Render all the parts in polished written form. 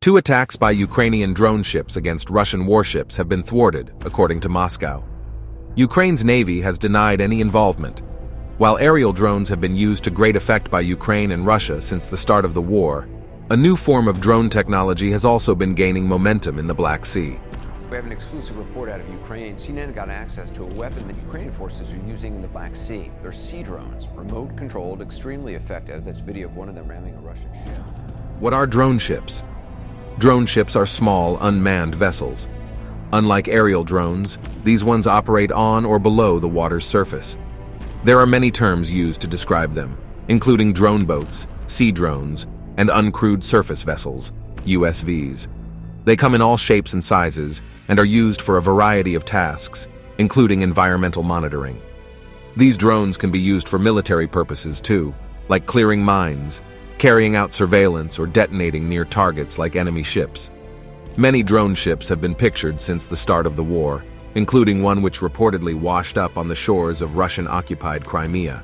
Two attacks by Ukrainian drone ships against Russian warships have been thwarted, according to Moscow. Ukraine's navy has denied any involvement. While aerial drones have been used to great effect by Ukraine and Russia since the start of the war, a new form of drone technology has also been gaining momentum in the Black Sea. We have an exclusive report out of Ukraine. CNN got access to a weapon that Ukrainian forces are using in the Black Sea. They're sea drones, remote-controlled, extremely effective. That's video of one of them ramming a Russian ship. What are drone ships? Drone ships are small, unmanned vessels. Unlike aerial drones, these ones operate on or below the water's surface. There are many terms used to describe them, including drone boats, sea drones, and uncrewed surface vessels, USVs. They come in all shapes and sizes and are used for a variety of tasks, including environmental monitoring. These drones can be used for military purposes too, like clearing mines, carrying out surveillance, or detonating near targets like enemy ships. Many drone ships have been pictured since the start of the war, including one which reportedly washed up on the shores of Russian-occupied Crimea.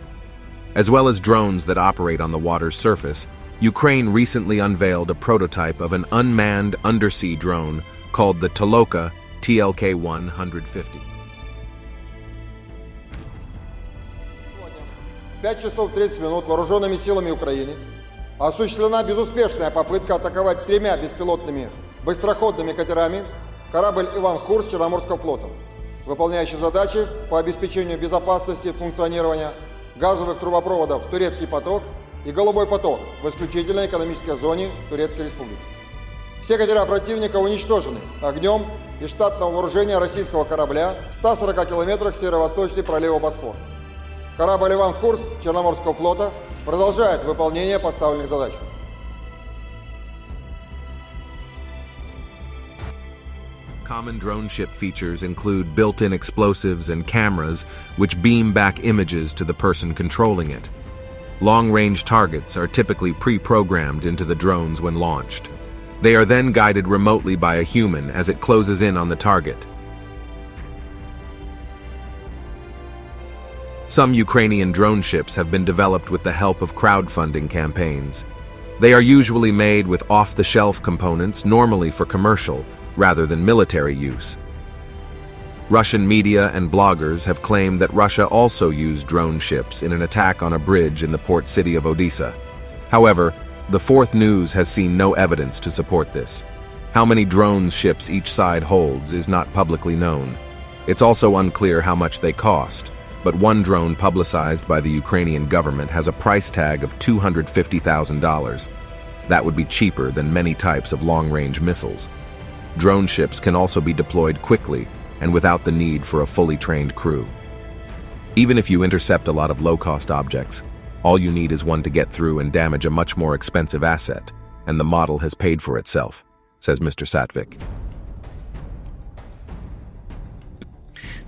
As well as drones that operate on the water's surface, Ukraine recently unveiled a prototype of an unmanned undersea drone called the Toloka TLK-150. 5 часов 30 минут вооруженными силами Украины осуществлена безуспешная попытка атаковать 3 беспилотными быстроходными катерами корабль «Иван Хурс» Черноморского флота, выполняющий задачи по обеспечению безопасности функционирования газовых трубопроводов «Турецкий поток» и «Голубой поток» в исключительной экономической зоне Турецкой Республики. Все катера противника уничтожены огнем из штатного вооружения российского корабля в 140 километрах северо-восточный пролива Босфор. Корабль «Иван Хурс» Черноморского флота продолжает выполнение поставленных задач. Common drone ship features include built-in explosives and cameras which beam back images to the person controlling it. Long-range targets are typically pre-programmed into the drones when launched. They are then guided remotely by a human as it closes in on the target. Some Ukrainian drone ships have been developed with the help of crowdfunding campaigns. They are usually made with off-the-shelf components, normally for commercial, rather than military use. Russian media and bloggers have claimed that Russia also used drone ships in an attack on a bridge in the port city of Odessa. However, the Fourth News has seen no evidence to support this. How many drone ships each side holds is not publicly known. It's also unclear how much they cost, but one drone publicized by the Ukrainian government has a price tag of $250,000. That would be cheaper than many types of long-range missiles. Drone ships can also be deployed quickly and without the need for a fully trained crew. Even if you intercept a lot of low-cost objects, all you need is one to get through and damage a much more expensive asset, and the model has paid for itself, says Mr. Satvik.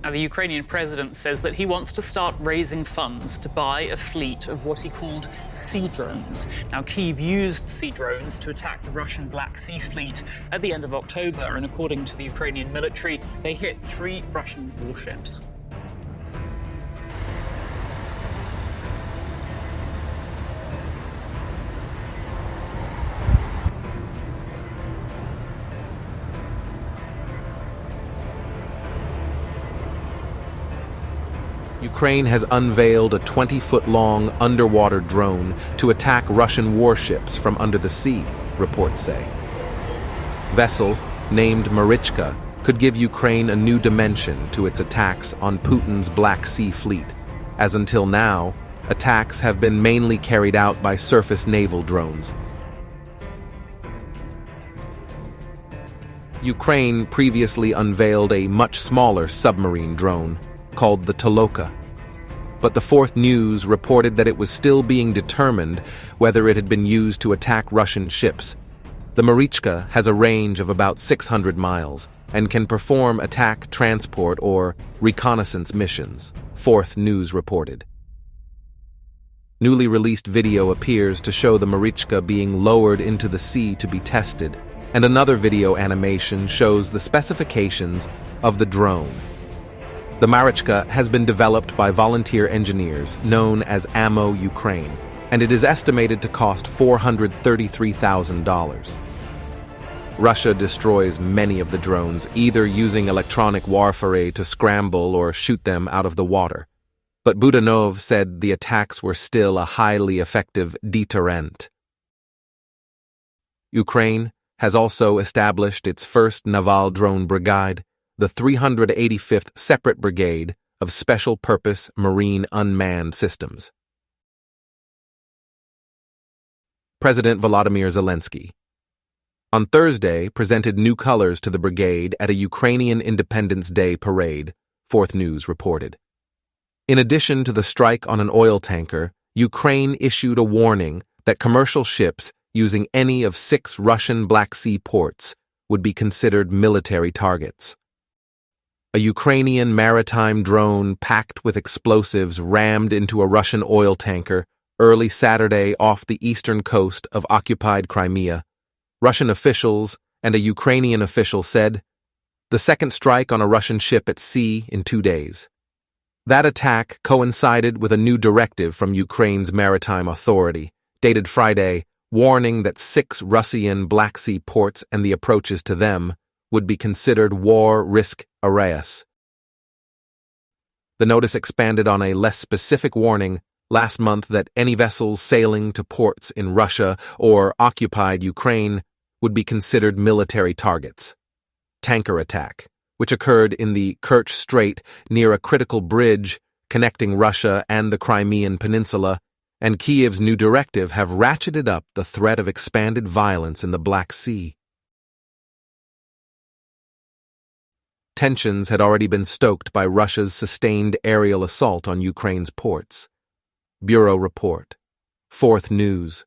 Now, the Ukrainian president says that he wants to start raising funds to buy a fleet of what he called sea drones. Now, Kyiv used sea drones to attack the Russian Black Sea Fleet at the end of October, and according to the Ukrainian military, they hit 3 Russian warships. Ukraine has unveiled a 20-foot-long underwater drone to attack Russian warships from under the sea, reports say. Vessel, named Marichka, could give Ukraine a new dimension to its attacks on Putin's Black Sea Fleet, as until now, attacks have been mainly carried out by surface naval drones. Ukraine previously unveiled a much smaller submarine drone, called the Toloka. But the Fourth News reported that it was still being determined whether it had been used to attack Russian ships. The Marichka has a range of about 600 miles and can perform attack, transport, or reconnaissance missions, Fourth News reported. Newly released video appears to show the Marichka being lowered into the sea to be tested, and another video animation shows the specifications of the drone. The Marichka has been developed by volunteer engineers known as Ammo Ukraine, and it is estimated to cost $433,000. Russia destroys many of the drones, either using electronic warfare to scramble or shoot them out of the water. But Budanov said the attacks were still a highly effective deterrent. Ukraine has also established its first naval drone brigade, the 385th Separate Brigade of Special Purpose Marine Unmanned Systems. President Volodymyr Zelensky on Thursday presented new colors to the brigade at a Ukrainian Independence Day parade, Fourth News reported. In addition to the strike on an oil tanker, Ukraine issued a warning that commercial ships using any of 6 Russian Black Sea ports would be considered military targets. A Ukrainian maritime drone packed with explosives rammed into a Russian oil tanker early Saturday off the eastern coast of occupied Crimea. Russian officials and a Ukrainian official said, the second strike on a Russian ship at sea in 2 days. That attack coincided with a new directive from Ukraine's maritime authority, dated Friday, warning that 6 Russian Black Sea ports and the approaches to them would be considered war risk areas. The notice expanded on a less specific warning last month that any vessels sailing to ports in Russia or occupied Ukraine would be considered military targets. Tanker attack, which occurred in the Kerch Strait near a critical bridge connecting Russia and the Crimean Peninsula, and Kiev's new directive have ratcheted up the threat of expanded violence in the Black Sea. Tensions had already been stoked by Russia's sustained aerial assault on Ukraine's ports. Bureau report. Fourth News.